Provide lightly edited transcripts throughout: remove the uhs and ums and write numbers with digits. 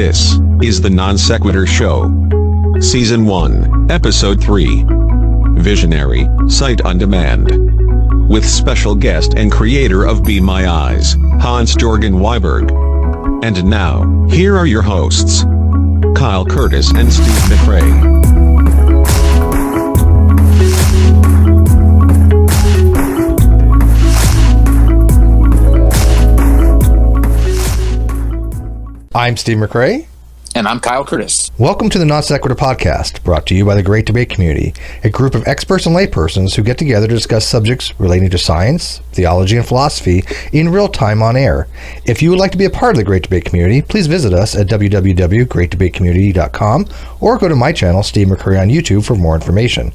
This is the NonSequitur Show. Season 1, Episode 3. Visionary, Sight on Demand. With special guest and creator of BeMyEyes, Jørgen Wiberg. And now, here are your hosts, Kyle Curtis and Steve McRae. I'm Steve McRae. And I'm Kyle Curtis. Welcome to the NonSequitur Podcast, brought to you by the Great Debate Community, a group of experts and laypersons who get together to discuss subjects relating to science, theology, and philosophy in real time on air. If you would like to be a part of the Great Debate Community, please visit us at www.greatdebatecommunity.com or go to my channel, Steve McRae, on YouTube for more information.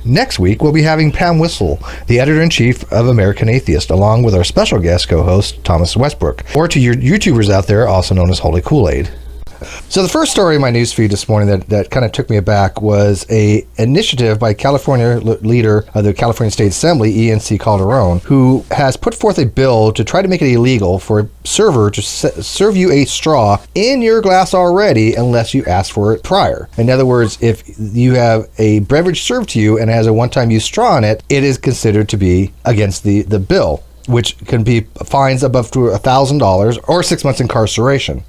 Next week, we'll be having Pam Wissel, the editor-in-chief of American Atheist, along with our special guest co-host, Thomas Westbrook, or to your YouTubers out there, also known as Holy Kool-Aid. So the first story in my newsfeed this morning that kind of took me aback was a initiative by California leader of the California State Assembly, E.N.C. Calderon, who has put forth a bill to try to make it illegal for a server to serve you a straw in your glass already unless you ask for it prior. In other words, if you have a beverage served to you and it has a one-time use straw in it, it is considered to be against the bill, which can be fines up to $1,000 or 6 months incarceration.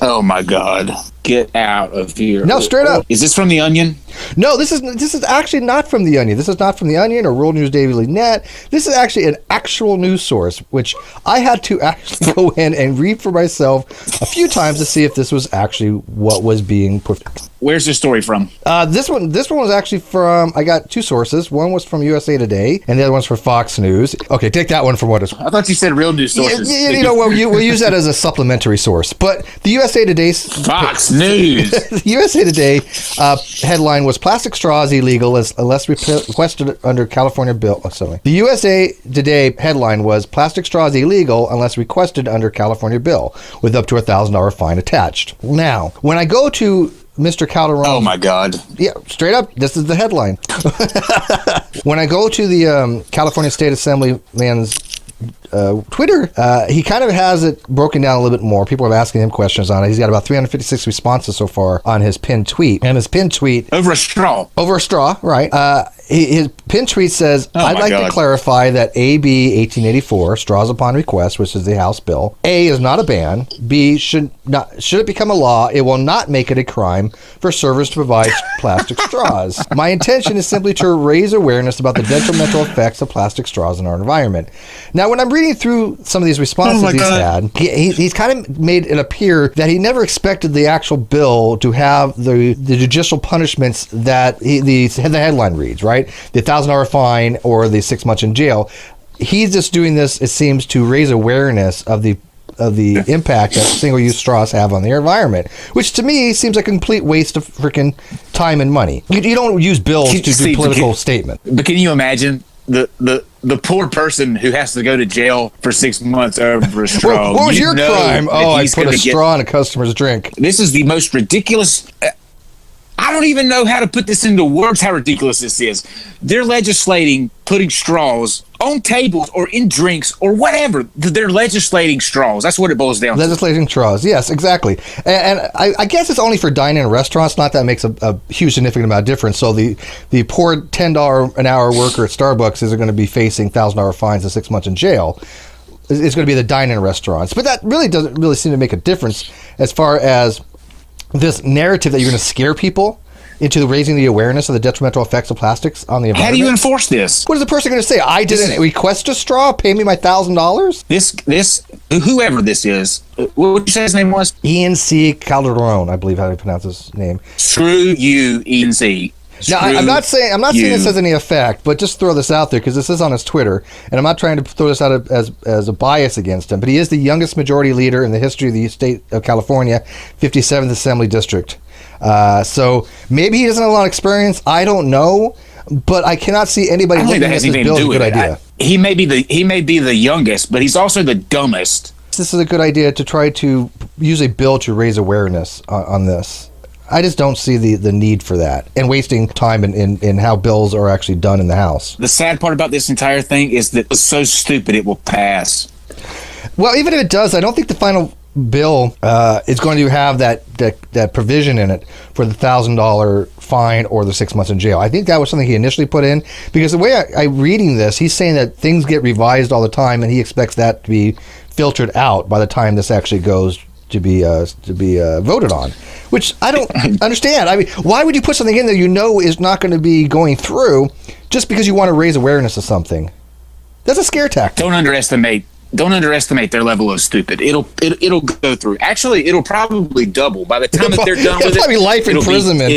Oh my God. Get out of here. No, straight up. Is this from The Onion? No, this is actually not from The Onion. This is not from The Onion or World News Daily Net. This is actually an actual news source, which I had to actually go in and read for myself a few times to see if this was actually what was being put. Where's this story from? This one was actually from, I got two sources. One was from USA Today, and the other one's from Fox News. Okay, take that one for what it's worth. I thought you said real news sources. We'll use that as a supplementary source. But the USA Today... Fox News! The USA Today headline was "Plastic Straws Illegal unless requested under California Bill." The USA Today headline was "Plastic Straws Illegal unless requested under California Bill," with up to $1,000 fine attached. Now, when I go to Mr. Calderon. Oh my God. Yeah, straight up, this is the headline. When I go to the California State Assemblyman's Twitter, he kind of has it broken down a little bit more. People are asking him questions on it. He's got about 356 responses so far on his pinned tweet. And his pinned tweet... Over a straw, right. His pinned tweet says, I'd like to clarify that AB 1884, straws upon request, which is the House bill, A, is not a ban. B, should it become a law, it will not make it a crime for servers to provide plastic straws. My intention is simply to raise awareness about the detrimental effects of plastic straws in our environment. Now, when I'm reading through some of these responses he's kind of made it appear that he never expected the actual bill to have the judicial punishments that the headline reads, right? The $1,000 fine or the 6 months in jail. He's just doing this, it seems, to raise awareness of the impact that single-use straws have on the environment, which to me seems like a complete waste of freaking time and money. You don't use bills to do political statements. But can you imagine the poor person who has to go to jail for 6 months over a straw? What was your crime? Oh, I put a straw in a customer's drink. This is the most ridiculous... I don't even know how to put this into words, how ridiculous this is. They're legislating putting straws on tables or in drinks or whatever. They're legislating straws. That's what it boils down to. Legislating straws. Yes, exactly. And I guess it's only for dining in restaurants. Not that it makes a huge significant amount of difference. So the poor $10 an hour worker at Starbucks is going to be facing $1,000 fines and 6 months in jail. It's going to be the dine-in restaurants. But that really doesn't really seem to make a difference as far as this narrative that you're going to scare people into raising the awareness of the detrimental effects of plastics on the environment. How do you enforce this? What is the person going to say? I didn't request a straw. Pay me my $1,000. This whoever this is. What did you say his name was? E.N.C. Calderon, I believe how you pronounce his name. Screw you, E.N.C. Now, I'm not saying this has any effect, but just throw this out there because this is on his Twitter, and I'm not trying to throw this out as a bias against him, but he is the youngest majority leader in the history of the state of California, 57th Assembly District. So maybe he doesn't have a lot of experience. I don't know, but I cannot see anybody looking at this bill as a good idea. He may be the youngest, but he's also the dumbest. This is a good idea to try to use a bill to raise awareness on this. I just don't see the need for that and wasting time in how bills are actually done in the House. The sad part about this entire thing is that it's so stupid it will pass. Well, even if it does, I don't think the final bill is going to have that provision in it for the $1,000 fine or the 6 months in jail. I think that was something he initially put in, because the way I'm reading this, he's saying that things get revised all the time, and he expects that to be filtered out by the time this actually goes to be voted on, which I don't understand. I mean, why would you put something in there you know is not going to be going through just because you want to raise awareness of something? That's a scare tactic. Don't underestimate their level of stupid. It'll go through. Actually, it'll probably double by the time that they're done with it. It'll probably life imprisonment.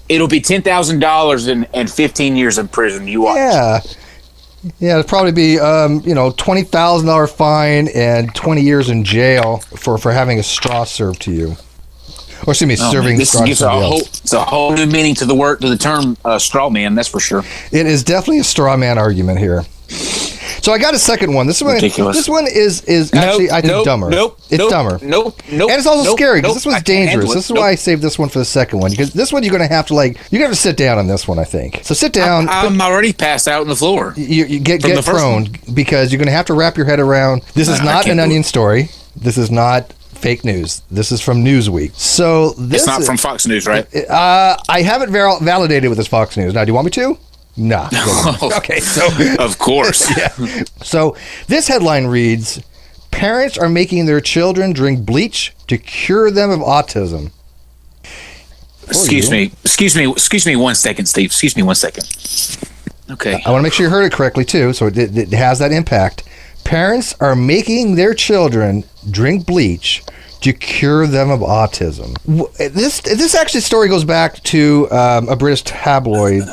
It'll be $10,000 and 15 years in prison. You watch. Yeah, it'd probably be $20,000 fine and 20 years in jail for having a straw served to you. Or excuse me, serving straw to somebody else. It's a whole new meaning to the term straw man. That's for sure. It is definitely a straw man argument here. So I got a second one. This one is actually I think dumber. It's dumber. And it's also scary because this one's dangerous. This is why I saved this one for the second one, because this one you're going to have to sit down on this one, I think. So sit down. I'm already passed out on the floor. You get prone because you're going to have to wrap your head around. This is not an Onion story. This is not fake news. This is from Newsweek. So this it's not from Fox News, right? I haven't validated with this Fox News. Now, do you want me to? No. Okay, so of course. Yeah. So this headline reads, "Parents are making their children drink bleach to cure them of autism." Excuse me 1 second, Steve. Excuse me 1 second. Okay. I want to make sure you heard it correctly too, so it has that impact. Parents are making their children drink bleach to cure them of autism. This actually story goes back to a British tabloid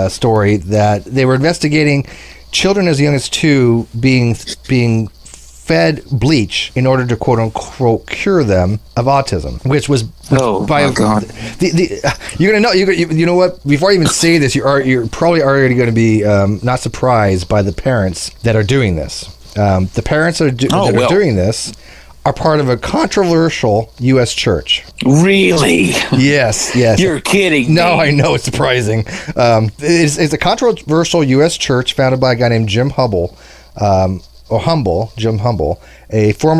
story that they were investigating children as young as 2 being fed bleach in order to quote unquote cure them of autism, which was my God. You're gonna know. You know what? Before I even say this, you're probably already going to be not surprised by the parents that are doing this. The parents that are doing this are part of a controversial U.S. church. Really? Yes. You're kidding me. No, I know, it's surprising. It's a controversial U.S. church founded by a guy named Jim Humble, a former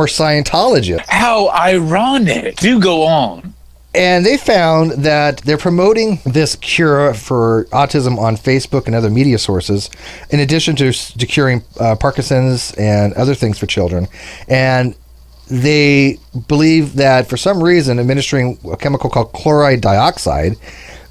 Scientologist. How ironic. Do go on. And they found that they're promoting this cure for autism on Facebook and other media sources, in addition to curing Parkinson's and other things for children. And they believe that for some reason administering a chemical called chloride dioxide,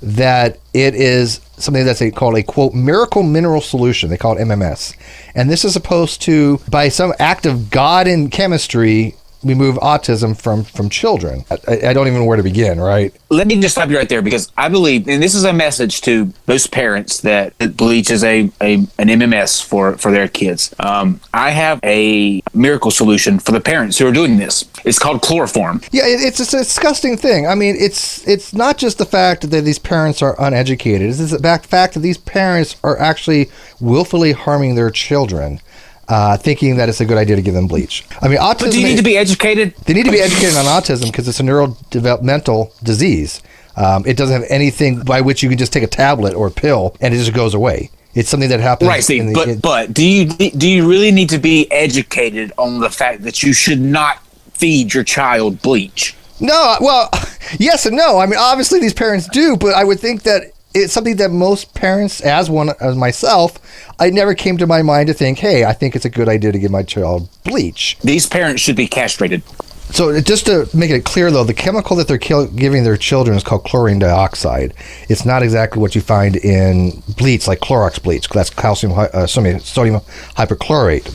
that it is something that's called a quote miracle mineral solution. They call it MMS. And this is supposed to, by some act of God in chemistry, remove autism from children. I don't even know where to begin, right? Let me just stop you right there, because I believe, and this is a message to those parents that bleach is an MMS for their kids. I have a miracle solution for the parents who are doing this. It's called chloroform. Yeah, it's a disgusting thing. I mean, it's not just the fact that these parents are uneducated. It's the fact that these parents are actually willfully harming their children. Thinking that it's a good idea to give them bleach. I mean, autism. But do you need to be educated? They need to be educated on autism because it's a neurodevelopmental disease. It doesn't have anything by which you can just take a tablet or a pill and it just goes away. It's something that happens. Right, Steve. But do you really need to be educated on the fact that you should not feed your child bleach? No. Well, yes and no. I mean, obviously these parents do, but I would think that it's something that most parents, as myself, I never came to my mind to think, hey, I think it's a good idea to give my child bleach. These parents should be castrated. So just to make it clear, though, the chemical that they're giving their children is called chlorine dioxide. It's not exactly what you find in bleach, like Clorox bleach. That's sodium hypochlorite,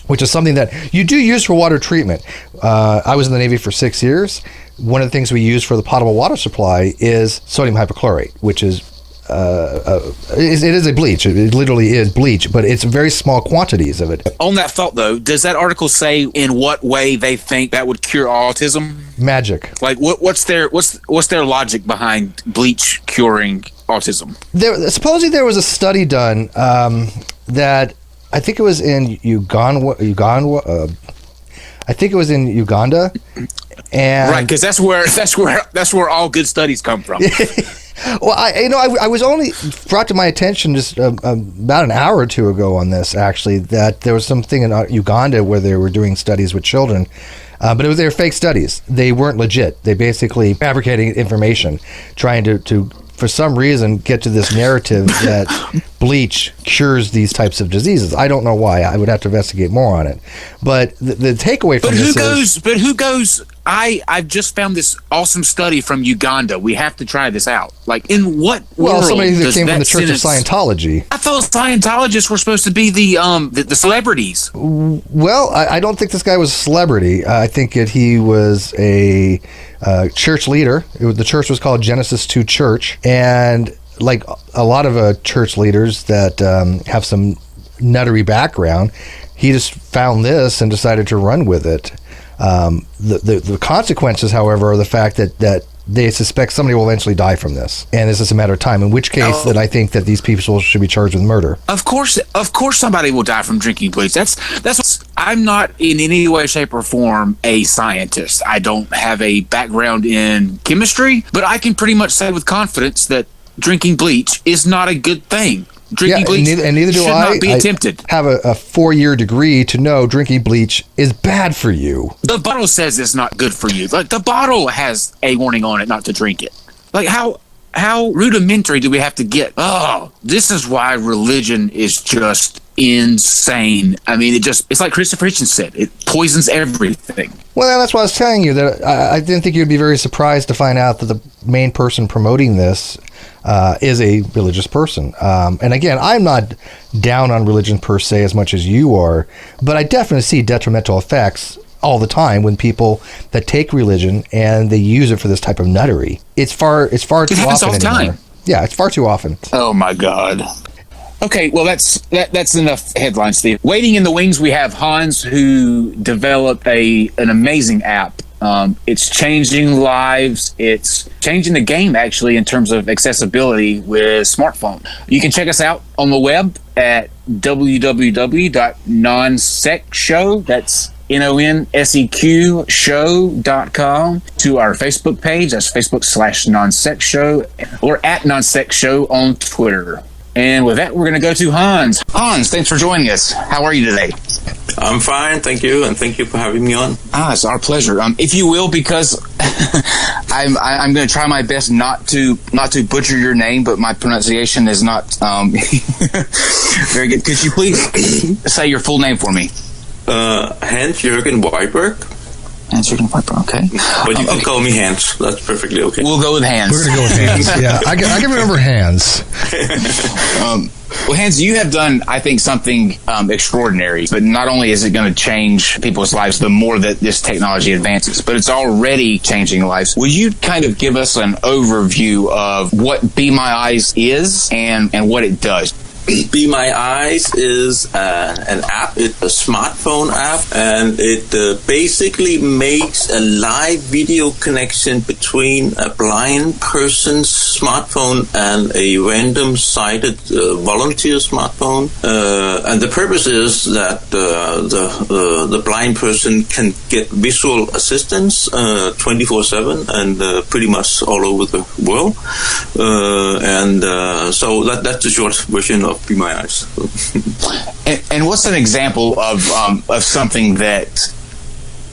which is something that you do use for water treatment. I was in the Navy for 6 years. One of the things we use for the potable water supply is sodium hypochlorite, which is it is a bleach. It literally is bleach, but it's very small quantities of it. On that thought, though, does that article say in what way they think that would cure autism? Magic. Like, what's their logic behind bleach curing autism? Supposedly there was a study done that I think it was in Uganda. I think it was in Uganda. And right, because that's where all good studies come from. Well, I was only brought to my attention just about an hour or two ago on this, actually, that there was something in Uganda where they were doing studies with children, but they were fake studies. They weren't legit. They basically fabricating information, trying to for some reason get to this narrative that bleach cures these types of diseases. I don't know why. I would have to investigate more on it. But the takeaway from who goes? I've just found this awesome study from Uganda. We have to try this out. Like, in what world? Somebody that came from the Church of Scientology. I thought Scientologists were supposed to be the celebrities. Well, I don't think this guy was a celebrity. I think that he was a church leader. The church was called Genesis 2 Church, and like a lot of church leaders that have some nuttery background, he just found this and decided to run with it. The consequences, however, are the fact that they suspect somebody will eventually die from this, and this is a matter of time. In which case, that I think that these people should be charged with murder. Of course, somebody will die from drinking bleach. I'm not in any way, shape, or form a scientist. I don't have a background in chemistry, but I can pretty much say with confidence that drinking bleach is not a good thing. Drinking bleach and neither do should not be attempted. I have a 4-year degree to know drinking bleach is bad for you. The bottle says it's not good for you. Like, the bottle has a warning on it not to drink it. Like, how rudimentary do we have to get? Oh, this is why religion is just insane. I mean, it's like Christopher Hitchens said, it poisons everything. Well, that's why I was telling you that I didn't think you'd be very surprised to find out that the main person promoting this is a religious person. And again, I'm not down on religion per se as much as you are, but I definitely see detrimental effects all the time when people that take religion and they use it for this type of nuttery. It's far too often all the time. Yeah, it's far too often. Oh my God. Okay, well that's enough headlines, Steve. Waiting in the wings, we have Hans, who developed an amazing app. It's changing lives. It's changing the game, actually, in terms of accessibility with smartphone. You can check us out on the web at www.nonsecshow. That's NONSEQ show.com, to our Facebook page. That's Facebook.com/nonsecshow, or at nonsecshow on Twitter. And with that, we're going to go to Hans. Hans, thanks for joining us. How are you today? I'm fine, thank you, and thank you for having me on. It's our pleasure. If you will, because I'm going to try my best not to butcher your name, but my pronunciation is not very good. Could you please say your full name for me? Hans Jørgen Wiberg. Hans Jørgen Wiberg, okay. But you can call me Hans. That's perfectly okay. We'll go with Hans. We're going to go with Hans. Yeah, I can remember Hans. Well, Hans, you have done, I think, something extraordinary. But not only is it going to change people's lives the more that this technology advances, but it's already changing lives. Will you kind of give us an overview of what BeMyEyes is and what it does? BeMyEyes is an app. It's a smartphone app, and it basically makes a live video connection between a blind person's smartphone and a random sighted volunteer smartphone. And the purpose is that the blind person can get visual assistance 24/7 and pretty much all over the world. So that's the short version of BeMyEyes. And what's an example of something that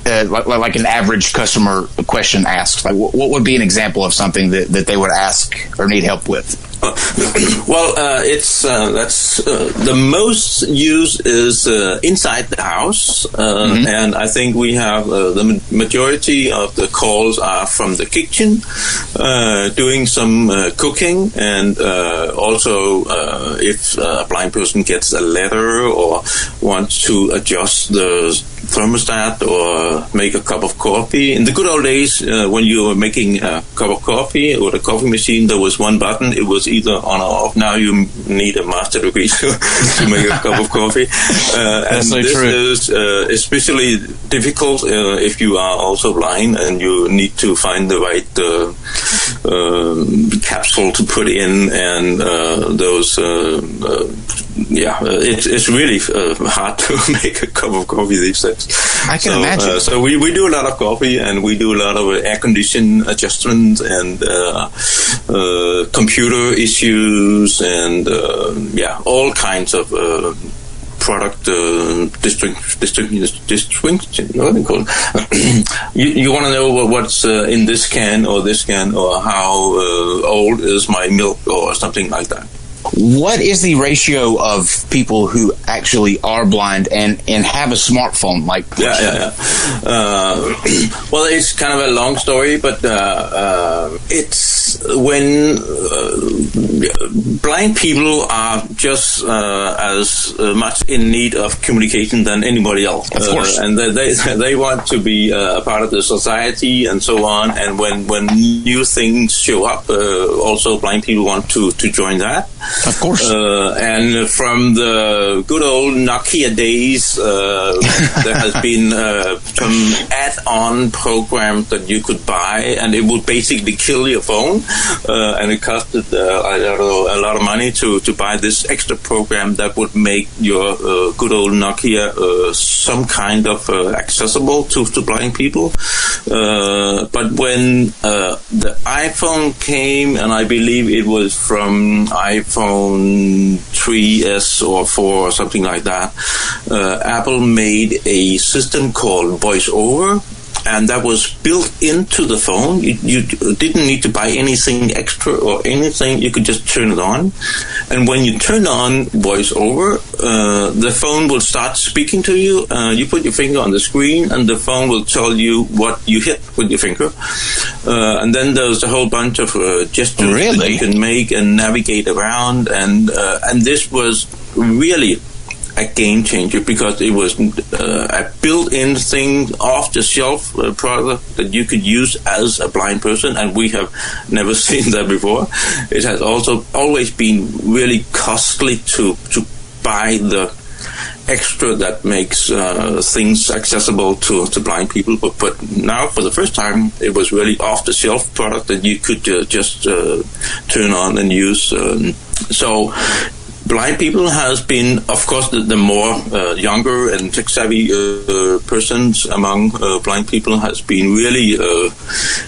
like an average customer question asks? Like, what would be an example of something that they would ask or need help with? It's that's the most used is inside the house, and I think we have the majority of the calls are from the kitchen, doing some cooking, and also if a blind person gets a letter or wants to adjust the thermostat or make a cup of coffee. In the good old days, when you were making a cup of coffee or the coffee machine, there was one button. It was either on or off. Now you need a master degree to make a cup of coffee. That's and so this true. is especially difficult if you are also blind and you need to find the right capsule to put in, and those. It's really hard to make a cup of coffee these days. I can imagine. So we do a lot of coffee, and we do a lot of air condition adjustments, and computer issues and all kinds of product distinction. What do you call it? You want to know what's in this can or how old is my milk or something like that. What is the ratio of people who actually are blind and have a smartphone? Well, it's kind of a long story, but it's when blind people are just as much in need of communication than anybody else. Of course. And they want to be a part of the society and so on. And when new things show up, also blind people want to join that. Of course. And from the good old Nokia days, there has been some add-on programs that you could buy, and it would basically kill your phone. And it costed, I don't know, a lot of money to buy this extra program that would make your good old Nokia some kind of accessible to blind people. But when the iPhone came, and I believe it was from iPhone 3S or 4 or something like that, Apple made a system called VoiceOver, and that was built into the phone. You didn't need to buy anything extra or anything. You could just turn it on. And when you turn on VoiceOver, the phone will start speaking to you. You put your finger on the screen, and the phone will tell you what you hit with your finger. And then there's a whole bunch of gestures that you can make and navigate around. And this was really a game changer, because it was a built-in thing, off-the-shelf product that you could use as a blind person, and we have never seen that before. It has also always been really costly to buy the extra that makes things accessible to blind people, but now for the first time it was really off-the-shelf product that you could just turn on and use. So blind people has been, of course, the more younger and tech-savvy persons among blind people has been really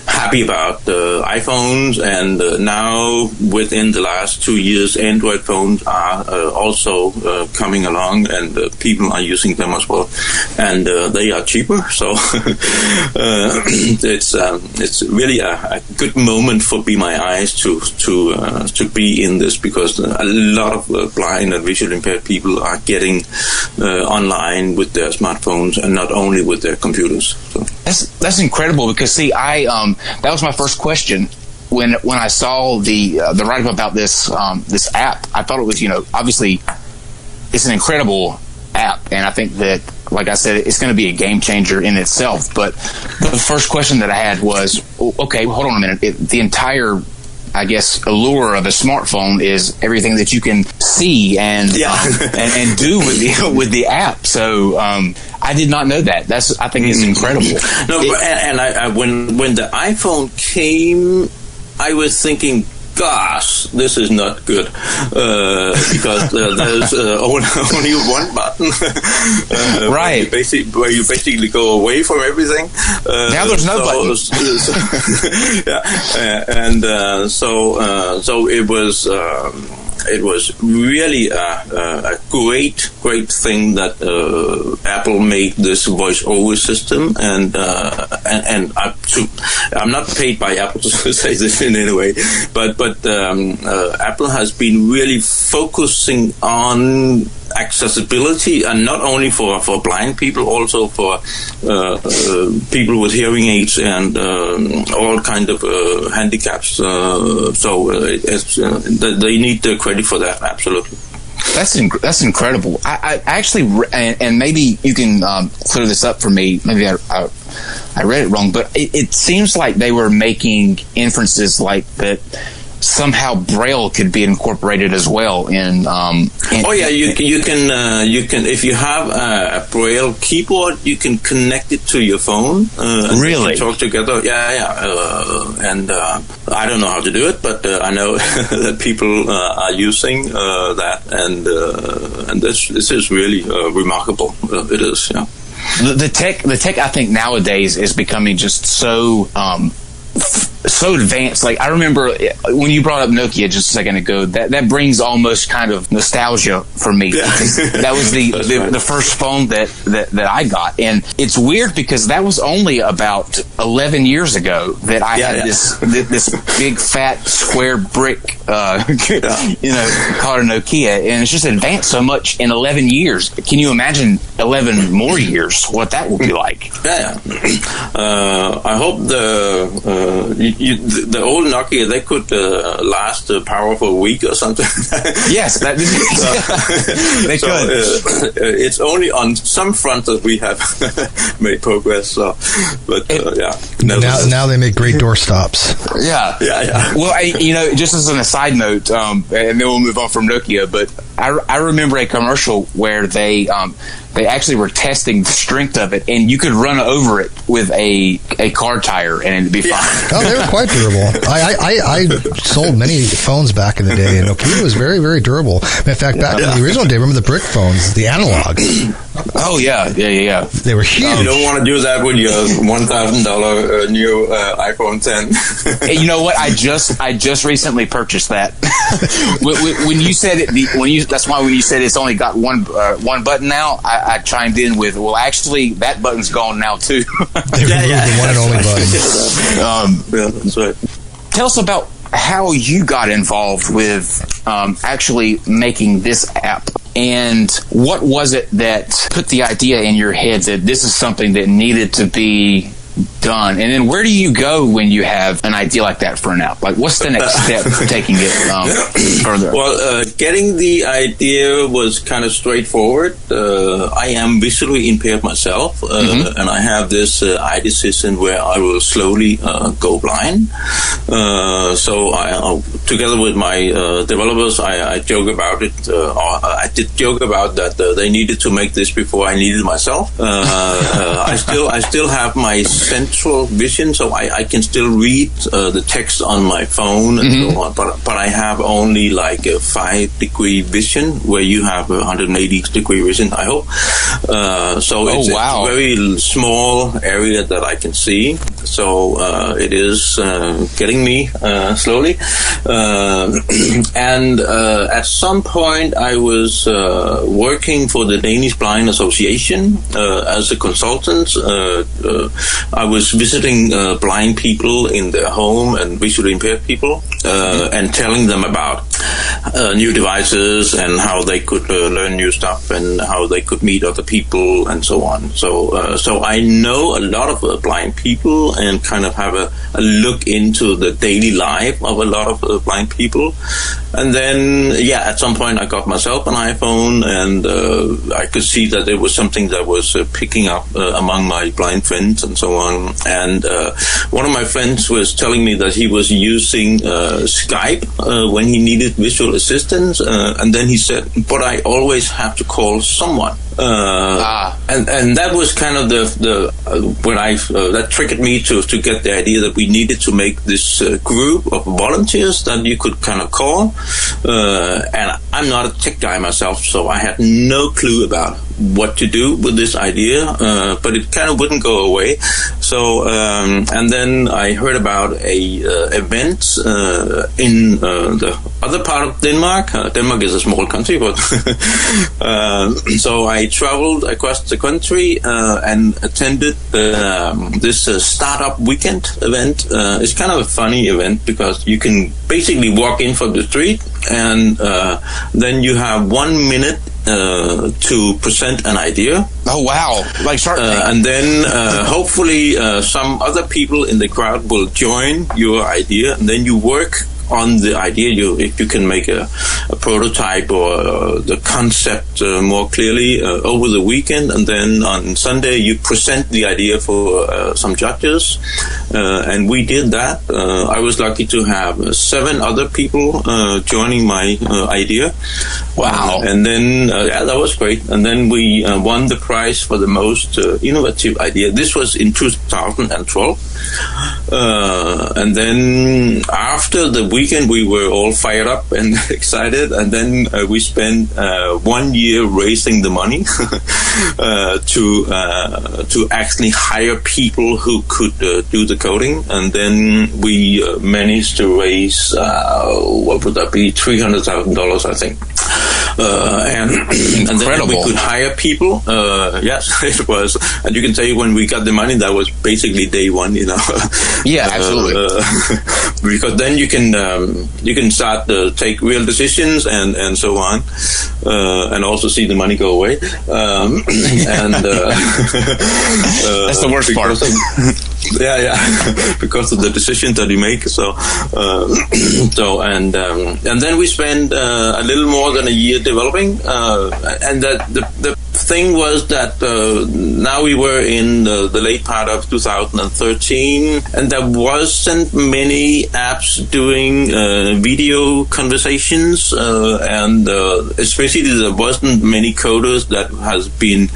happy about iPhones, and now within the last 2 years, Android phones are also coming along, and people are using them as well, and they are cheaper. So it's really a good moment for BeMyEyes to be in this, because a lot of blind and visually impaired people are getting online with their smartphones and not only with their computers. So. That's incredible, because see, that was my first question when I saw the write up about this app. I thought it was, obviously it's an incredible app, and I think that, like I said, it's going to be a game changer in itself. But the first question that I had was, okay, hold on a minute. The entire, I guess, allure of a smartphone is everything that you can see and do with the app. So I did not know that. I think it's incredible. No, I when the iPhone came, I was thinking, gosh, this is not good, because there's only one button, right? Where you basically go away from everything. Now there's no button. So it was really a great thing that Apple made this voice-over system, and I'm not paid by Apple to say this in any way, but Apple has been really focusing on accessibility, and not only for blind people, also for people with hearing aids and all kind of handicaps. They need the credit for that. Absolutely. That's incredible. I actually, and maybe you can clear this up for me. Maybe I read it wrong, but it seems like they were making inferences like that. Somehow Braille could be incorporated as well in you can if you have a Braille keyboard, you can connect it to your phone. And really? Talk together. And I don't know how to do it, but I know that people are using that, and this is really remarkable. It is, yeah. The tech I think nowadays is becoming just so so advanced. Like, I remember when you brought up Nokia just a second ago, that brings almost kind of nostalgia for me. Yeah. That was the first phone that I got. And it's weird because that was only about 11 years ago that I had this big fat square brick, called a Nokia. And it's just advanced so much in 11 years. Can you imagine 11 more years, what that will be like? Yeah. I hope the old Nokia, they could last the power for a week or something. Yes, they could. It's only on some fronts that we have made progress. So, but now they make great door stops. Yeah. Well, just as an aside note, and then we'll move on from Nokia. But I remember a commercial where they actually were testing the strength of it, and you could run over it with a car tire, and it'd be fine. Oh, they were quite durable. I sold many phones back in the day, and Nokia was very, very durable. In fact, back in the original day, remember the brick phones, the analog? Oh, yeah. They were huge. You don't want to do that with your $1,000 new iPhone 10. You know what? I just recently purchased that. When you said it, that's why when you said it's only got one button now, I chimed in with, well, actually, that button's gone now too. They removed the one and only button. That's right. Tell us about how you got involved with actually making this app. And what was it that put the idea in your head that this is something that needed to be done? And then where do you go when you have an idea like that for an app? Like, what's the next step for taking it further? Well, getting the idea was kind of straightforward. I am visually impaired myself, and I have this eye disease where I will slowly go blind. So I, together with my developers, I joke about it. I did joke about that they needed to make this before I needed myself. I still have my central vision, so I can still read the text on my phone and so on, but I have only like a 5-degree vision, where you have a 180-degree vision, I hope. So it's a very small area that I can see. So it is getting me slowly. And at some point I was working for the Danish Blind Association as a consultant. I was visiting blind people in their home and visually impaired people, and telling them about new devices and how they could learn new stuff and how they could meet other people and so on. So I know a lot of blind people and kind of have a look into the daily life of a lot of blind people. And then, at some point I got myself an iPhone, and I could see that there was something that was picking up among my blind friends and so on. And one of my friends was telling me that he was using Skype when he needed visual assistance, and then he said, but I always have to call someone. And that was kind of that triggered me to get the idea that we needed to make this group of volunteers that you could kind of call. And I'm not a tech guy myself, so I had no clue about what to do with this idea, but it kind of wouldn't go away. So, and then I heard about a event in the other part of Denmark. Denmark is a small country, but so I traveled across the country and attended this startup weekend event. It's kind of a funny event because you can basically walk in from the street, and then you have 1 minute to present an idea. Oh, wow. Like Shark Tank. And then hopefully some other people in the crowd will join your idea, and then you work on the idea. If you can make a prototype or the concept more clearly over the weekend, and then on Sunday you present the idea for some judges, and we did that. I was lucky to have 7 other people joining my idea. Wow. And then that was great. And then we won the prize for the most innovative idea. This was in 2012. And then after the weekend we were all fired up and excited, and then we spent 1 year raising the money to actually hire people who could do the coding, and then we managed to raise what would that be, $300,000, I think. And then we could hire people. Yes, it was. And you can say when we got the money, that was basically day one, you know. Yeah, absolutely. Because then you can start to take real decisions and so on, and also see the money go away. That's the worst part. Because of the decisions that you make. And then we spent a little more than a year developing, and that the thing was that now we were in the late part of 2013, and there wasn't many apps doing video conversations, and especially there wasn't many coders that has been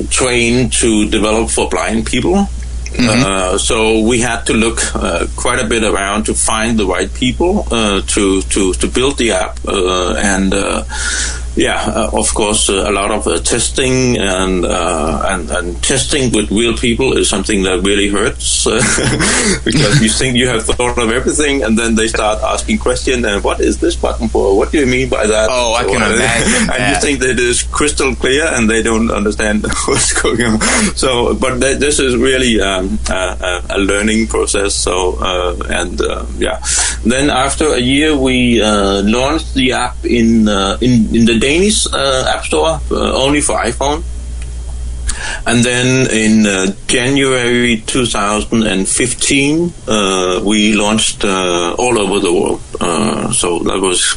trained to develop for blind people. Mm-hmm. So we had to look quite a bit around to find the right people to build the app, of course, a lot of testing and testing with real people is something that really hurts because you think you have thought of everything, and then they start asking questions. And what is this button for? What do you mean by that? Oh, I can imagine. And you think that it is crystal clear, and they don't understand what's going on. So, but this is really a learning process. Then after a year, we launched the app in the Danish App Store, only for iPhone. And then in January 2015, we launched all over the world. So that was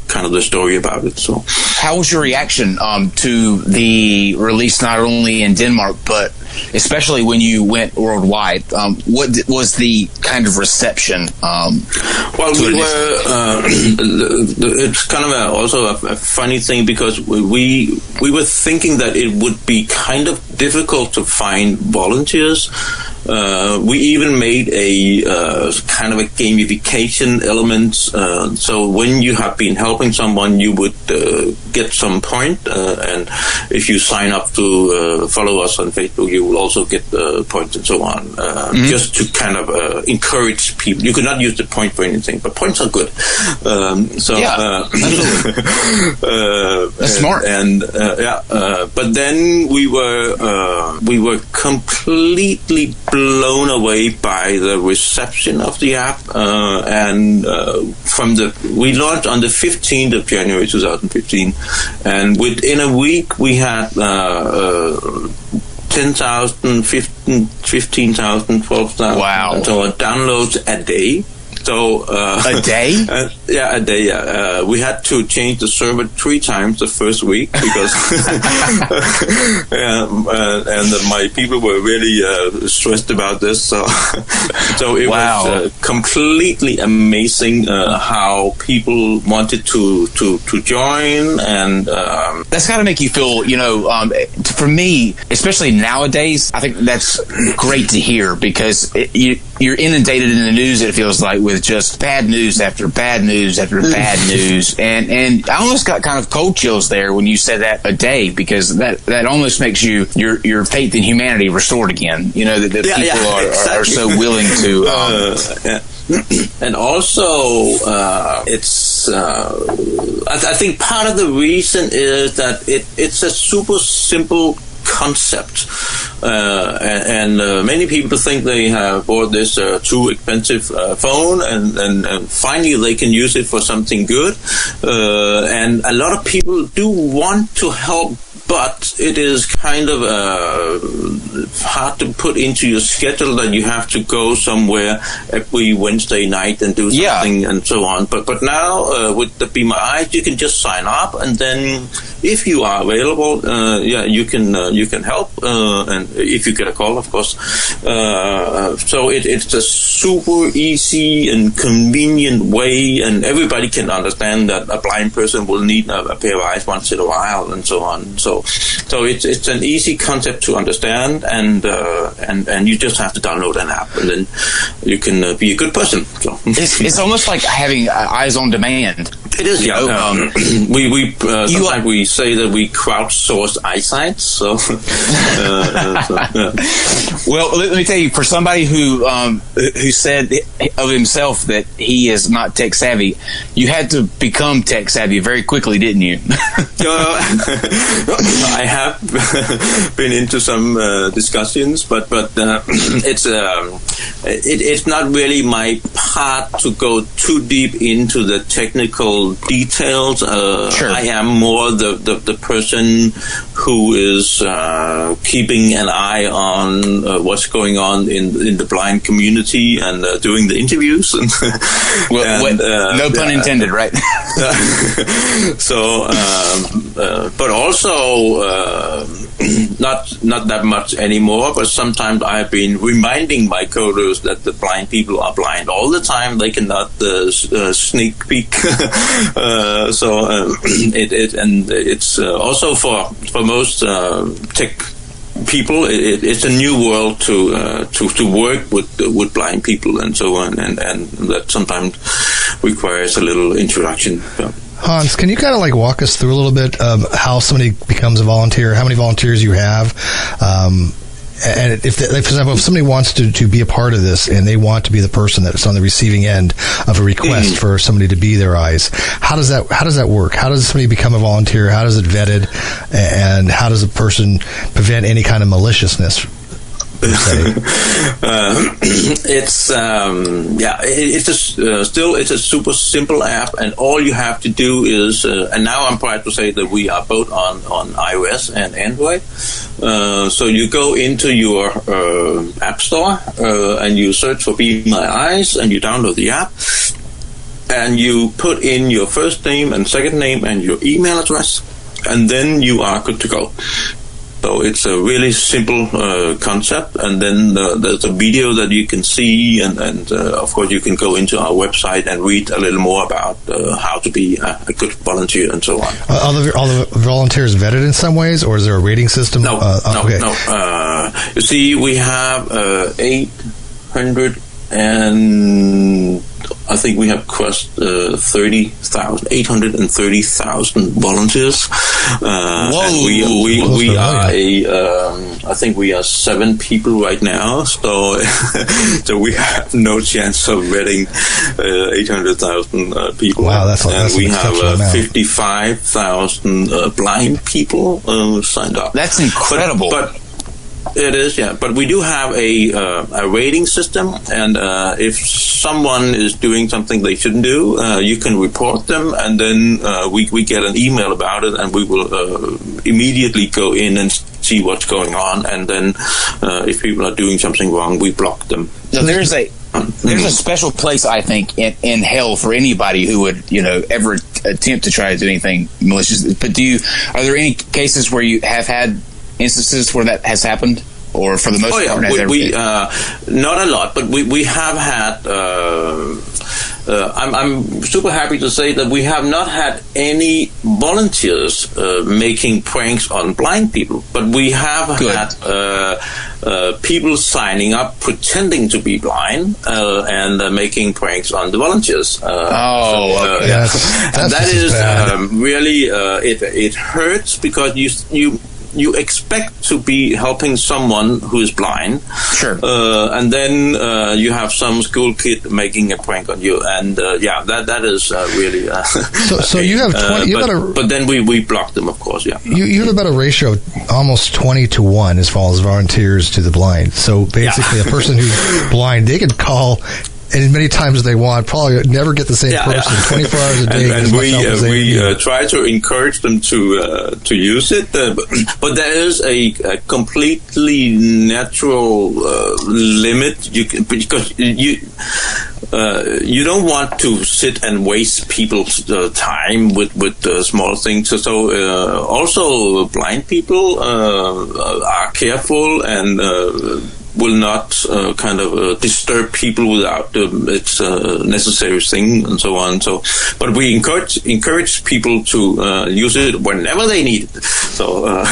kind of the story about it. So, how was your reaction to the release, not only in Denmark but especially when you went worldwide? What was the kind of reception? Well, we were. It's kind of also a funny thing because we were thinking that it would be kind of difficult to find volunteers. We even made a kind of a gamification element. So when you have been helping someone, you would get some point, and if you sign up to follow us on Facebook, you will also get points and so on. Just to kind of encourage people. You could not use the point for anything, but points are good. That's smart. But then we were completely blown away by the reception of the app, we launched on the 15th of January 2015, and within a week we had 10,000, 15,000, 12,000 downloads a day. So a day? A day. We had to change the server 3 times the first week because my people were really stressed about this. So it was completely amazing how people wanted to join, and that's got to make you feel, for me, especially nowadays, I think that's great to hear because you're inundated in the news, it feels like, with just bad news after bad news after bad news, and I almost got kind of cold chills there when you said that a day, because that almost makes your faith in humanity restored again. That people are so willing to. And also, I think part of the reason is that it's a super simple concept, and many people think they have bought this too expensive phone, and finally they can use it for something good, and a lot of people do want to help, but it is kind of hard to put into your schedule that you have to go somewhere every Wednesday night and do something and so on. But now with the BeMyEyes, you can just sign up, and then if you are available, you can help, and if you get a call, of course. So it's a super easy and convenient way, and everybody can understand that a blind person will need a pair of eyes once in a while, and so on. So it's an easy concept to understand, and and you just have to download an app, and then you can be a good person. So it's almost like having eyes on demand. It is, yeah. Sometimes we say that we crowdsource eyesight. So, well, let me tell you, for somebody who said of himself that he is not tech savvy, you had to become tech savvy very quickly, didn't you? I have been into some discussions, but it's not really my part to go too deep into the technical details. Sure. I am more the person who is keeping an eye on what's going on in the blind community and doing the interviews. No pun intended, right? So, but also not that much anymore. But sometimes I have been reminding my coders that the blind people are blind all the time. They cannot sneak peek. It's also for most tech people, it's a new world to work with blind people and so on, and that sometimes requires a little introduction. So. Hans, can you kind of like walk us through a little bit how somebody becomes a volunteer, how many volunteers you have, and if for example, if somebody wants to be a part of this and they want to be the person that's on the receiving end of a request for somebody to be their eyes, how does that work? How does somebody become a volunteer? How does it vetted, and how does a person prevent any kind of maliciousness? It's a super simple app, and all you have to do is and now I'm proud to say that we are both on iOS and Android. So you go into your app store and you search for BeMyEyes, and you download the app, and you put in your first name and second name and your email address, and then you are good to go. So it's a really simple concept, and then there's a video that you can see, and of course you can go into our website and read a little more about how to be a good volunteer and so on. Are the volunteers vetted in some ways, or is there a rating system? No. You see, we have 800 and I think we have crossed 830,000 volunteers. And we are I think we are 7 people right now. So we have no chance of vetting 800,000 people. Wow, that's and we have 55,000 blind people signed up. That's incredible. But it is, yeah. But we do have a rating system, and if someone is doing something they shouldn't do, you can report them, and then we get an email about it, and we will immediately go in and see what's going on, and then if people are doing something wrong, we block them. So there's a special place, I think, in hell for anybody who would, ever attempt to try to do anything malicious. But are there any cases where you have had instances where that has happened, or for the most part? Not a lot, but we have had. I'm super happy to say that we have not had any volunteers making pranks on blind people, but we have had people signing up pretending to be blind and making pranks on the volunteers. That is really it hurts, because you expect to be helping someone who is blind, sure, and then you have some school kid making a prank on you, and that is really. So you have 20. But then we block them, of course. Yeah, you have about a ratio of almost 20-1 as far as volunteers to the blind. So basically, a person who's blind, they can call as many times as they want, probably never get the same person 24 hours a day. And we try to encourage them to use it, but there is a completely natural limit. Because you don't want to sit and waste people's time with small things. So also blind people are careful, and will not disturb people without its necessary thing and so on. So, but we encourage people to use it whenever they need it. So,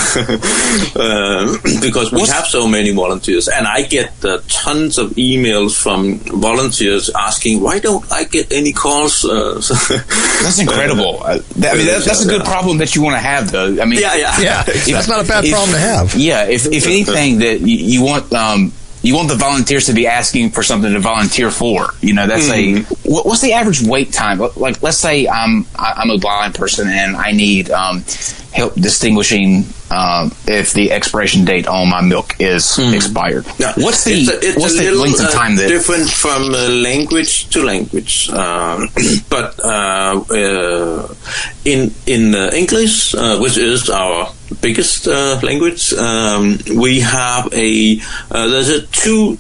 because we have so many volunteers, and I get tons of emails from volunteers asking, why don't I get any calls? That's incredible. That's a good problem that you want to have, though. I mean, yeah. That's not a bad problem to have. Yeah, if anything, that you want the volunteers to be asking for something to volunteer for. That's what's the average wait time? Like, let's say I'm a blind person and I need help distinguishing if the expiration date on my milk is expired. Yeah. What's the length of time that different from language to language? But in English, which is our biggest language, we have there's two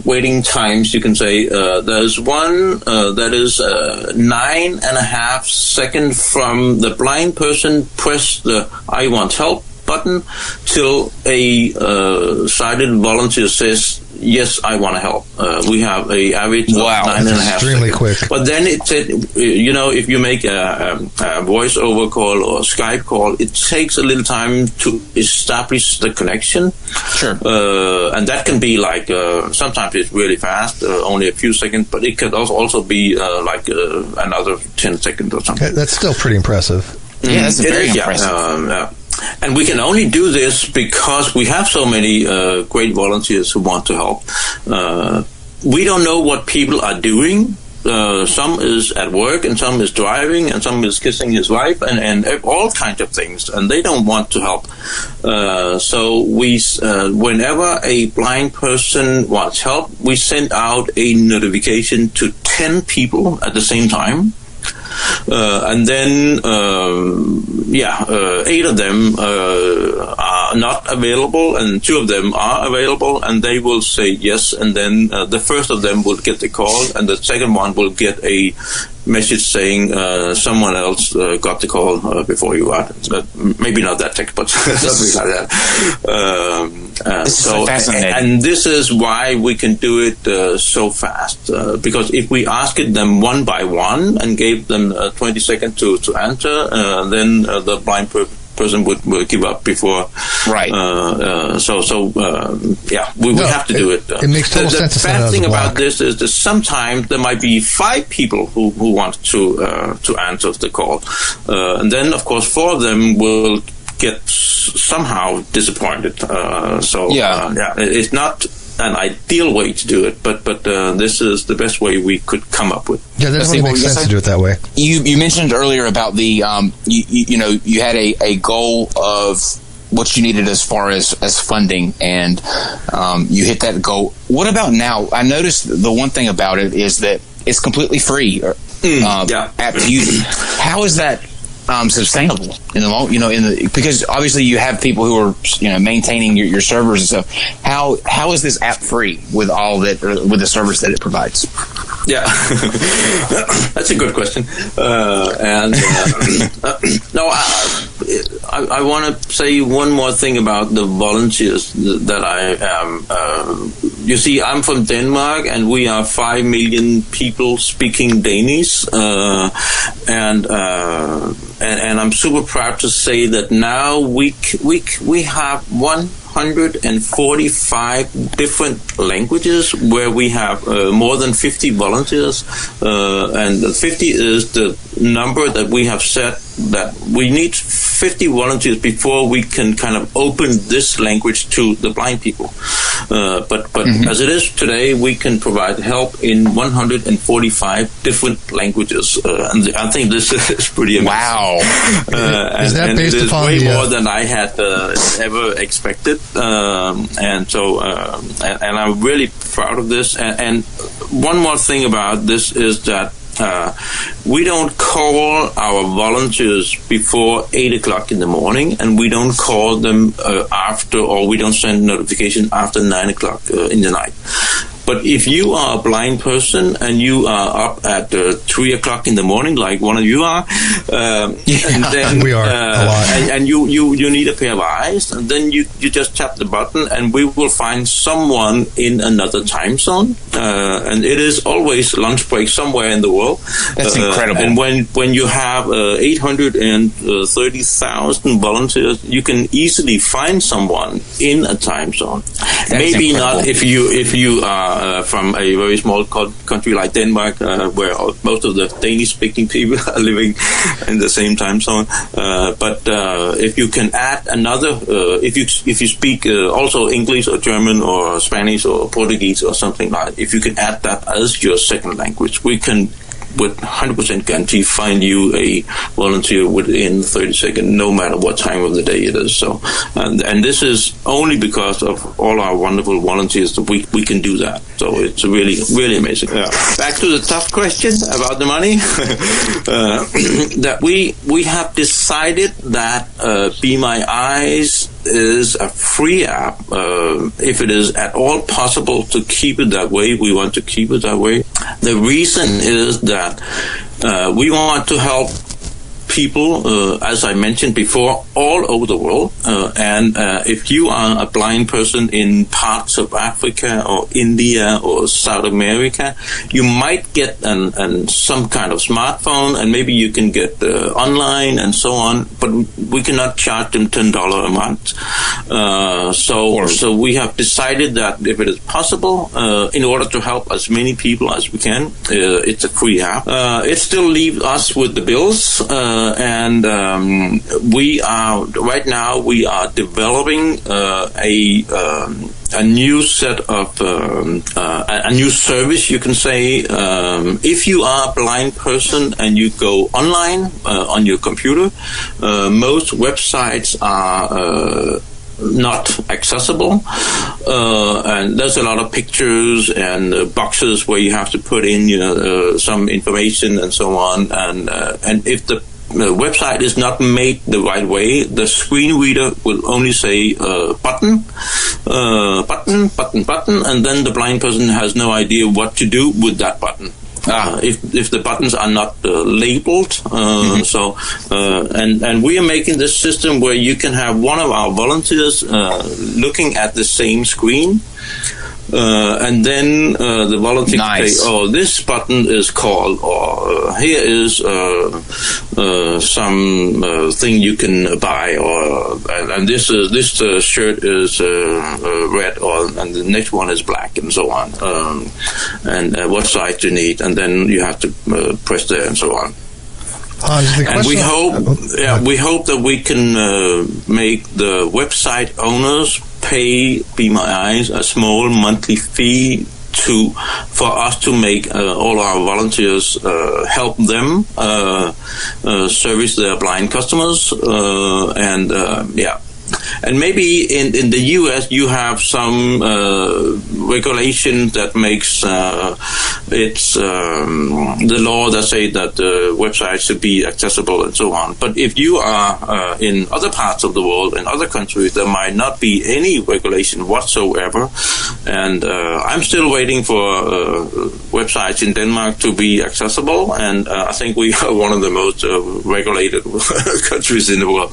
waiting times, you can say. There's one that is 9.5 seconds from the blind person press the I want help button till a sighted volunteer says, yes, I want to help. We have a average of 9.5 extremely seconds. Quick. But then it said, if you make a voice over call or Skype call, it takes a little time to establish the connection. Sure. And that can be like, sometimes it's really fast, only a few seconds, but it could also be like another 10 seconds or something. That's still pretty impressive. Yeah, that's very impressive. And we can only do this because we have so many great volunteers who want to help. We don't know what people are doing. Some is at work, and some is driving, and some is kissing his wife, and all kinds of things, and they don't want to help. So we, whenever a blind person wants help, we send out a notification to 10 people at the same time. And then, 8 of them are not available, and 2 of them are available, and they will say yes, and then the first of them will get the call, and the second one will get a message saying someone else got the call before you are. Maybe not that text, but something like that. So fascinating. And this is why we can do it so fast, because if we asked them one by one and gave them 20 seconds to answer, then the blind person would give up before. Right. We have to do it. It makes total sense. The bad thing about this is that sometimes there might be 5 people who want to answer the call, and then of course 4 of them will get somehow disappointed. It's not an ideal way to do it, but this is the best way we could come up with. Yeah, that definitely makes sense to do it that way. You mentioned earlier about the you had a goal of what you needed as far as funding, and you hit that goal. What about now? I noticed the one thing about it is that it's completely free app to use. How is that sustainable in the long, because obviously you have people who are maintaining your servers and stuff. How is this app free with all that, with the service that it provides? Yeah, that's a good question. I want to say one more thing about the volunteers that I am. You see, I'm from Denmark, and we are 5 million people speaking Danish, and I'm super proud to say that now we have 145 different languages where we have more than 50 volunteers, and 50 is the number that we have set that we need 50 volunteers before we can kind of open this language to the blind people. But as it is today, we can provide help in 145 different languges, and I think this is pretty amazing. Wow! Is that based upon way more than I had ever expected, and I'm really proud of this. And one more thing about this is that we don't call our volunteers before 8 o'clock in the morning, and we don't call them after, or we don't send notification after 9 o'clock in the night. But if you are a blind person and you are up at 3 o'clock in the morning, like one of you are, then we are a lot. And you need a pair of eyes, and then you just tap the button, and we will find someone in another time zone. And it is always lunch break somewhere in the world. That's incredible. And when you have 830,000 volunteers, you can easily find someone in a time zone. Maybe incredible. Not if you are from a very small country like Denmark, where most of the Danish-speaking people are living in the same time zone. But if you can add another, if you speak also English or German or Spanish or Portuguese or something like that, if you can add that as your second language, we can with 100% guarantee find you a volunteer within 30 seconds, no matter what time of the day it is. So, and this is only because of all our wonderful volunteers that we can do that. So it's really, really amazing. Yeah. Back to the tough question about the money. That we have decided that BeMyEyes is a free app. If it is at all possible to keep it that way, we want to keep it that way. The reason is that we want to help people, as I mentioned before, all over the world. And if you are a blind person in parts of Africa or India or South America, you might get some kind of smartphone, and maybe you can get online and so on, but we cannot charge them $10 a month. So we have decided that if it is possible, in order to help as many people as we can, it's a free app. It still leaves us with the bills, and we are right now developing a new set of a new service, you can say. If you are a blind person and you go online on your computer, most websites are not accessible, and there's a lot of pictures and boxes where you have to put in some information and so on, and if the website is not made the right way, the screen reader will only say button, and then the blind person has no idea what to do with that button. If the buttons are not labeled, and we are making this system where you can have one of our volunteers looking at the same screen. And then the volunteer can say, "Oh, this button is called," or "Here is some thing you can buy," or and this shirt is red, and the next one is black, and so on. And what size do you need? And then you have to press there, and so on. And we hope that we can make the website owners pay BeMyEyes a small monthly fee for us to make all our volunteers help them service their blind customers, and maybe in the U.S. you have some regulation that makes it's the law that say that websites should be accessible and so on. But if you are in other parts of the world, in other countries, there might not be any regulation whatsoever. And I'm still waiting for websites in Denmark to be accessible, and I think we are one of the most regulated countries in the world.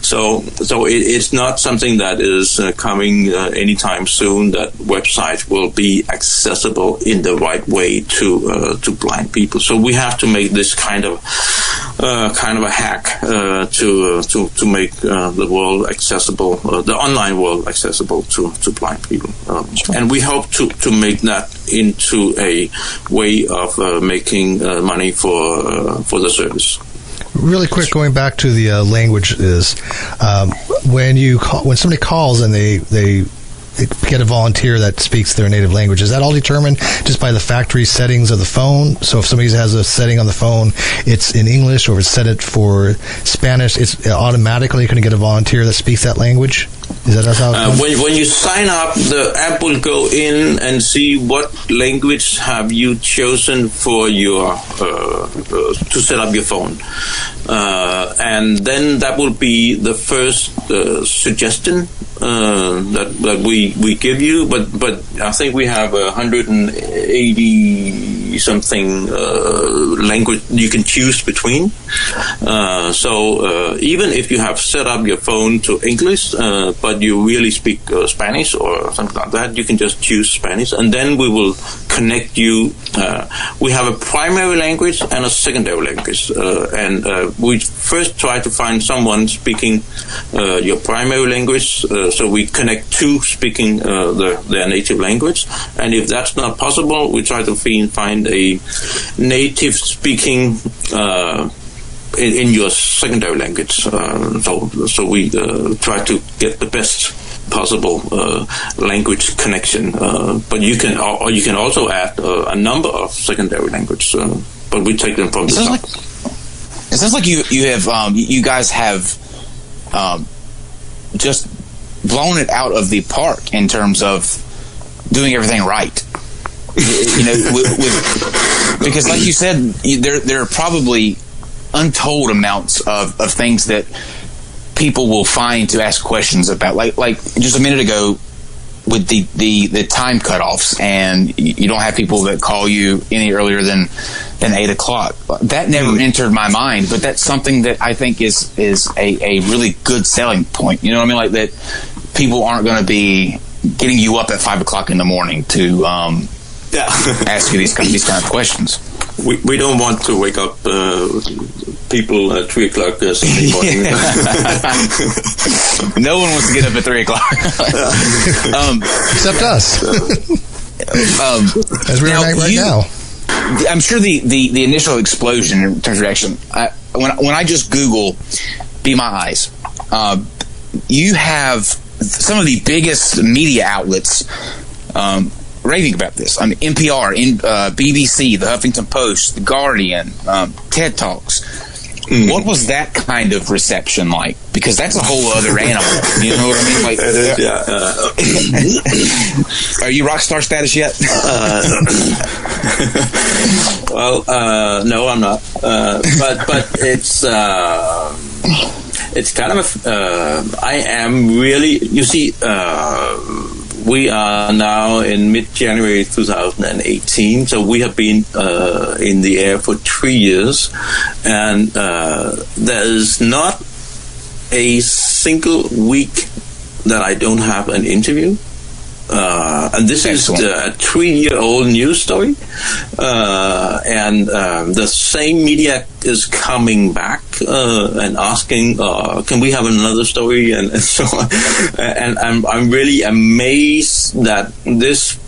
So it's not something that is coming anytime soon, that websites will be accessible in the right way to blind people. So we have to make this kind of a hack to make the world accessible, the online world accessible to blind people. And we hope to make that into a way of making money for the service. Really quick, going back to the language is when somebody calls and they get a volunteer that speaks their native language, is that all determined just by the factory settings of the phone? So if somebody has a setting on the phone, it's in English, or if it's set it for Spanish, it's automatically going to get a volunteer that speaks that language? Is that how it when you sign up, the app will go in and see what language have you chosen for your to set up your phone. and then that will be the first suggestion that we give you. But I think we have 180 something language you can choose between. So even if you have set up your phone to English, but you really speak Spanish or something like that, you can just choose Spanish, and then we will connect you. We have a primary language and a secondary language, and we first try to find someone speaking your primary language, so we connect to speaking their native language, and if that's not possible, we try to find a native speaking in your secondary language. So we try to get the best possible language connection, but you can also add a number of secondary languages, but we take them from the top. It sounds like you have you guys have just blown it out of the park in terms of doing everything right. You know, because like you said, there are probably untold amounts of things that people will find to ask questions about. Like just a minute ago with the time cutoffs, and you don't have people that call you any earlier than 8 o'clock. That never entered my mind, but that's something that I think is a really good selling point. You know what I mean? Like that people aren't going to be getting you up at 5 o'clock in the morning to ask you these kind of questions. We don't want to wake up people at 3 o'clock Sunday morning. No one wants to get up at 3 o'clock. Except us. As we're right now. I'm sure the initial explosion in terms of reaction, when I just Google BeMyEyes, you have some of the biggest media outlets raving about this. I mean, NPR, BBC, the Huffington Post, The Guardian, TED Talks. What was that kind of reception like? Because that's a whole other animal. You know what I mean? Like, are you rock star status yet? Well, no, I'm not. But it's kind of I am really. You see. We are now in mid-January 2018, so we have been in the air for 3 years, and there is not a single week that I don't have an interview. And this Excellent. Is a 3-year-old news story, and the same media is coming back and asking, "Can we have another story?" and so on. And I'm really amazed that this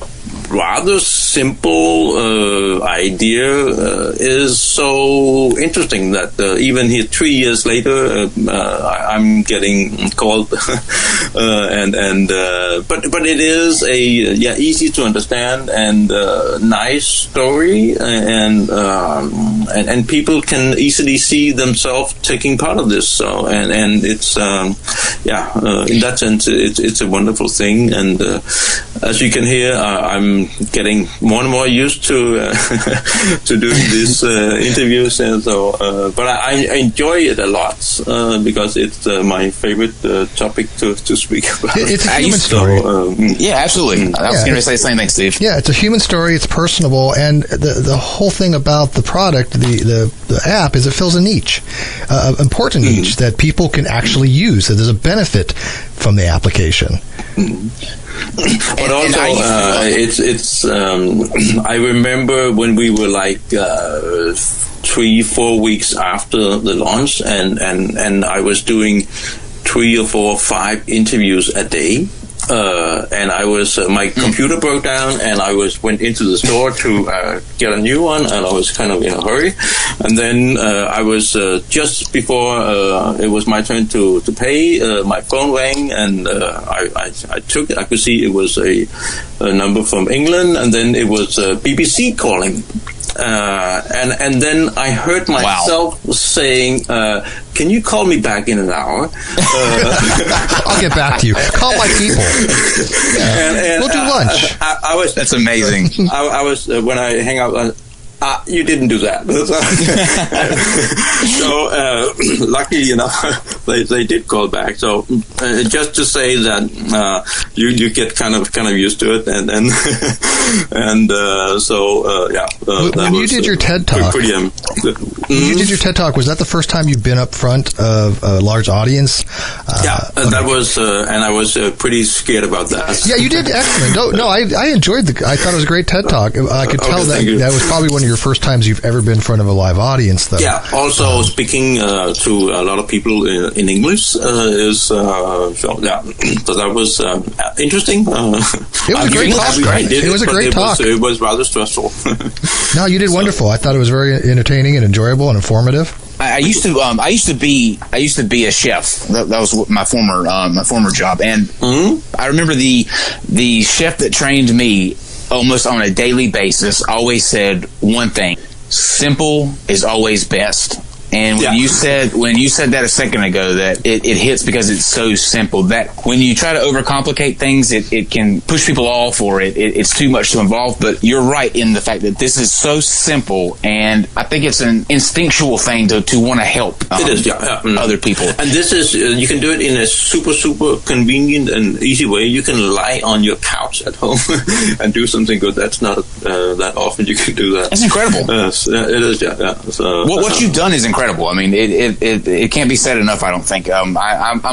rather simple idea is so interesting that even here 3 years later I'm getting called but it is a easy to understand and nice story, and people can easily see themselves taking part of this, so and it's in that sense it's a wonderful thing, and as you can hear, I'm getting more and more used to doing these interviews, and so but I enjoy it a lot because it's my favorite topic to speak about. It's a human story. Yeah, absolutely. I was going to say the same thing, Steve. Yeah, it's a human story. It's personable, and the whole thing about the product, the app, is it fills a niche, important niche that people can actually use. So there's a benefit from the application. But also, it's. I remember when we were like 3-4 weeks after the launch, and I was doing 3 or 4 or 5 interviews a day. And I was my computer broke down, and I went into the store to get a new one, and I was kind of in a hurry. And then I was just before it was my turn to pay. My phone rang, and I took it. I could see it was a number from England, and then it was BBC calling. And then I heard myself saying, "Can you call me back in an hour?" I'll get back to you. Call my people. And we'll do lunch. I was. That's amazing. I was when I hang out. You didn't do that. So luckily enough, they did call back. So just to say that you get kind of used to it, and when you did your TED Talk, you did your TED Talk. Was that the first time you've been up front of a large audience? That was, and I was pretty scared about that. Yeah, you did excellent. No, I enjoyed I thought it was a great TED Talk. I could tell that was probably one of your first times you've ever been in front of a live audience, though. Yeah. Also, speaking to a lot of people in English so that was interesting. It was a great talk. It was a great talk. It was rather stressful. No, you did wonderful. I thought it was very entertaining and enjoyable and informative. I used to be a chef. That was my former job, and I remember the chef that trained me almost on a daily basis always said one thing: simple is always best. And when you said that a second ago, that it hits because it's so simple, that when you try to overcomplicate things, it can push people off, or it's too much to involve. But you're right in the fact that this is so simple, and I think it's an instinctual thing to want to help other people. And this is, you can do it in a super, super convenient and easy way. You can lie on your couch at home and do something good. That's not that often you can do that. It's incredible. It is, yeah. So, what you've done is incredible. I mean, it can't be said enough, I don't think. I'm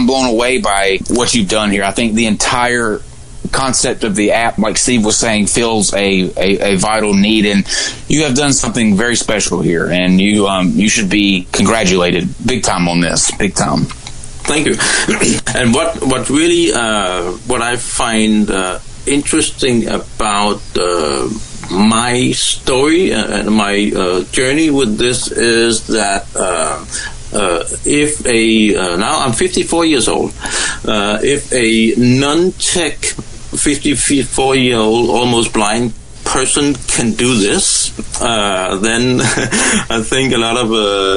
blown away by what you've done here. I think the entire concept of the app, like Steve was saying, fills a vital need, and you have done something very special here, and you should be congratulated big time on this, big time. Thank you. And what really what I find interesting about my story and my journey with this is that now I'm 54 years old, if a non-tech 54-year-old almost blind person can do this, then I think a lot of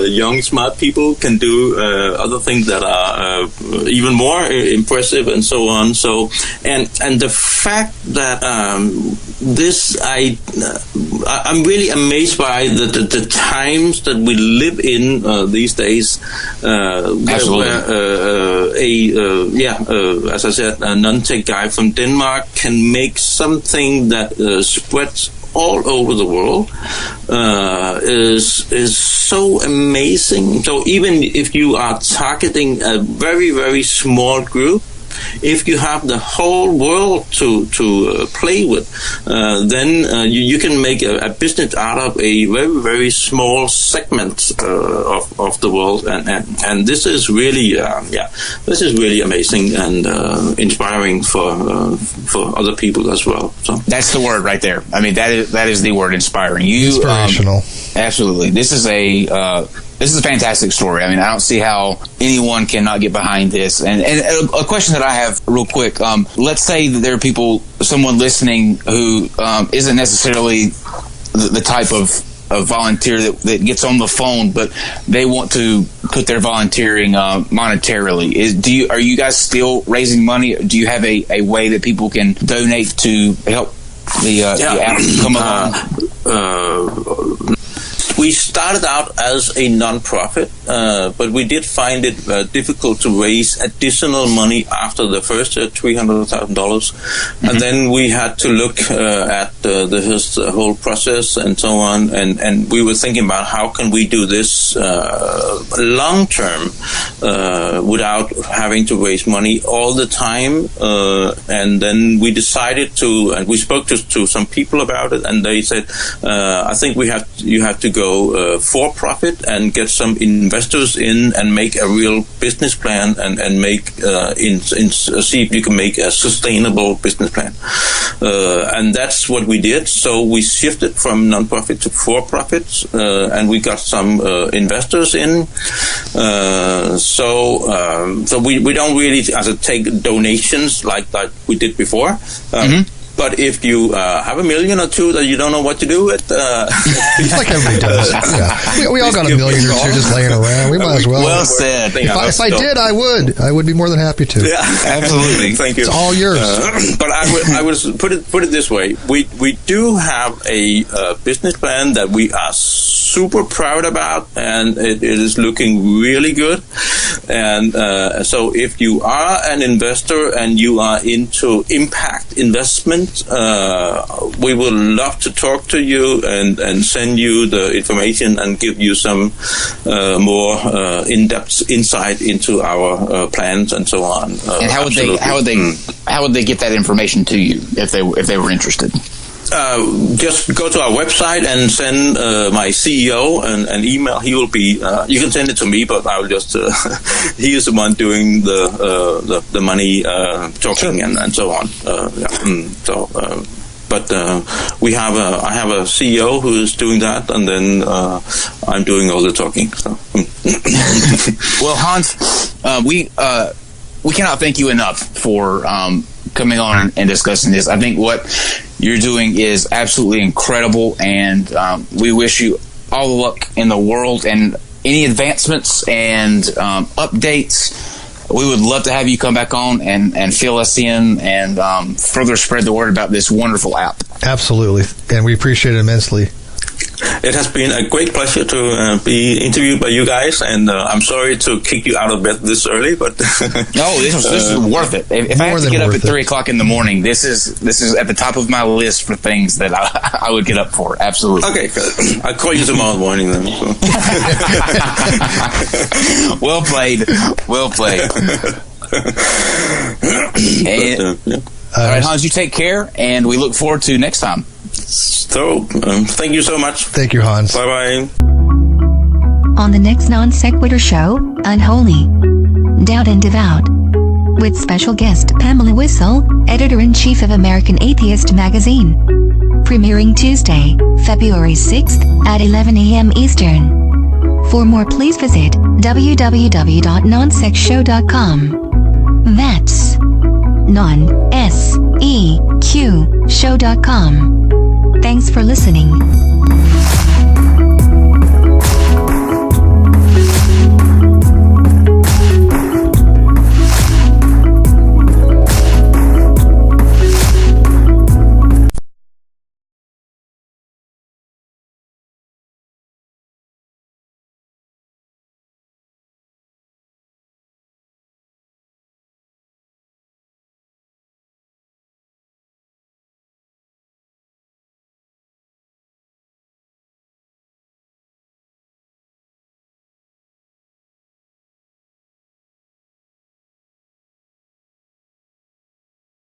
young, smart people can do other things that are even more impressive, and so on. So, and the fact that I'm really amazed by the times that we live in these days. As I said, a non-tech guy from Denmark can make something that spreads all over the world is so amazing. So even if you are targeting a very, very small group, if you have the whole world to play with, then you can make a business out of a very, very small segment of the world, and this is really this is really amazing and inspiring for other people as well. So that's the word right there. I mean, that is the word, inspiring. Inspirational. Absolutely. This is a fantastic story. I mean, I don't see how anyone cannot get behind this. And a question that I have real quick, let's say that there are someone listening who isn't necessarily the type of volunteer that gets on the phone, but they want to put their volunteering monetarily. Are you guys still raising money? Do you have a way that people can donate to help the app come along? We started out as a non-profit, but we did find it difficult to raise additional money after the first $300,000. And then we had to look at the whole process and so on, and we were thinking about how can we do this long-term without having to raise money all the time. And then we decided and we spoke to some people about it, and they said, I think you have to go for profit and get some investors in and make a real business plan and make see if you can make a sustainable business plan, and that's what we did. So we shifted from non-profit to for profit, and we got some investors in. So we don't really take donations like we did before. But if you have $1 million or $2 that you don't know what to do with, like everybody does. Yeah. We all got $1 million or $2 just laying around. We might as well. Well said. If I did, I would be more than happy to. Yeah, absolutely. Thank you. It's all yours. But I would put it this way: we do have a business plan that we are super proud about, and it is looking really good. And so, if you are an investor and you are into impact investment, we would love to talk to you and send you the information and give you some more in-depth insight into our plans and so on. And how would they get that information to you if they were interested? Just go to our website and send my CEO an email. He will be. You can send it to me, but I'll just. He is the one doing the money talking and so on. But I have a CEO who is doing that, and then I'm doing all the talking. So. Well, Hans, we cannot thank you enough for coming on and discussing this. I think what you're doing is absolutely incredible, and we wish you all the luck in the world, and any advancements and updates. We would love to have you come back on and fill us in and further spread the word about this wonderful app. Absolutely, and we appreciate it immensely. It has been a great pleasure to be interviewed by you guys, and I'm sorry to kick you out of bed this early, but no, this is worth it. If I have to get up at 3 o'clock in the morning, this is at the top of my list for things that I would get up for. Absolutely. Okay, I'll call you tomorrow morning then. So. Well played. All right, Hans, you take care, and we look forward to next time. So, thank you so much. Thank you, Hans. Bye-bye. On the next Non-Sequitur show, Unholy, Doubt and Devout, with special guest Pamela Wissel, Editor-in-Chief of American Atheist Magazine. Premiering Tuesday, February 6th at 11 a.m. Eastern. For more, please visit www.nonsexshow.com. That's non-seq show.com. Thanks for listening.